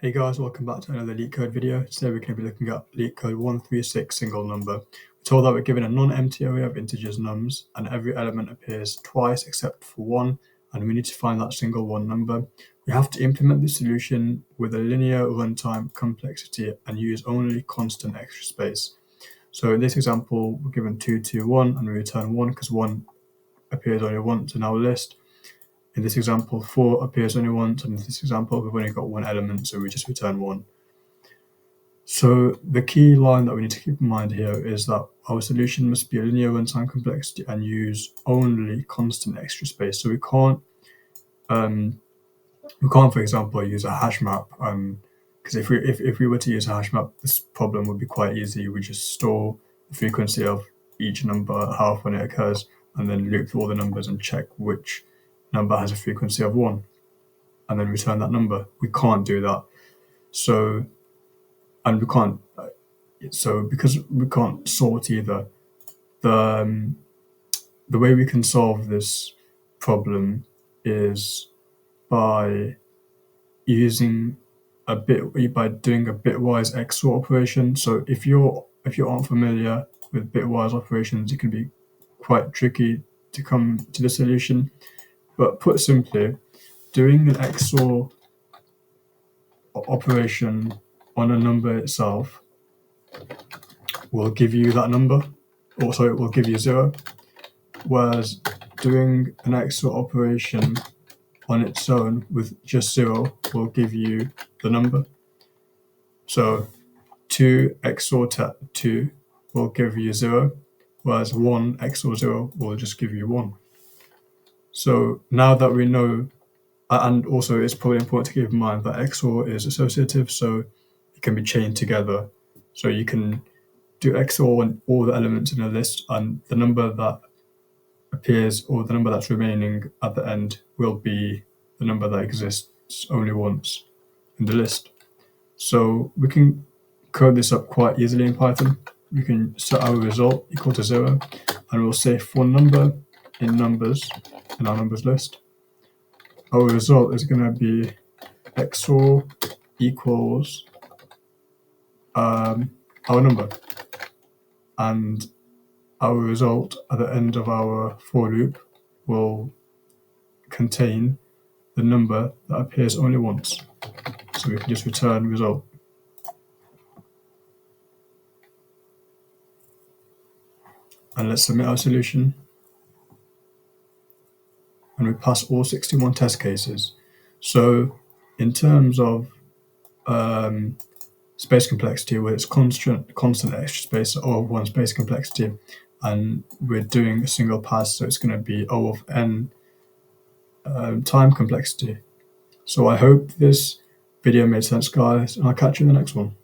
Hey guys, welcome back to another Leetcode video. Today we're going to be looking at Leetcode 136 single number. We're told that we're given a non-empty array of integers nums and every element appears twice except for one, and we need to find that single one number. We have to implement the solution with a linear runtime complexity and use only constant extra space. So in this example, we're given 2, 2, 1 and we return 1 because 1 appears only once in our list. In this example, 4 appears only once, and in this example, we've only got one element, so we just return 1. So the key line that we need to keep in mind here is that our solution must be a linear runtime complexity and use only constant extra space. So we can't, for example, use a hash map. Because if we were to use a hash map, this problem would be quite easy. We just store the frequency of each number how often it occurs, and then loop through all the numbers and check which number has a frequency of 1 and then return that number. We can't do that. So because we can't sort either, the way we can solve this problem is by doing a bitwise XOR operation. So if you aren't familiar with bitwise operations, it can be quite tricky to come to the solution. But put simply, doing an XOR operation on a number itself will give you that number, also it will give you 0, whereas doing an XOR operation on its own with just 0 will give you the number. So 2 XOR 2 will give you 0, whereas 1 XOR 0 will just give you 1. So now that we know, and also it's probably important to keep in mind that XOR is associative, so it can be chained together. So you can do XOR on all the elements in a list, and the number that appears or the number that's remaining at the end will be the number that exists only once in the list. So we can code this up quite easily in Python. We can set our result equal to 0, and we'll say for number in numbers in our numbers list, our result is going to be XOR equals our number, and our result at the end of our for loop will contain the number that appears only once. So we can just return result. And let's submit our solution. And we pass all 61 test cases. So in terms of space complexity, where it's constant extra space, O of 1 space complexity, and we're doing a single pass, so it's going to be O of n time complexity. So I hope this video made sense, guys, and I'll catch you in the next one.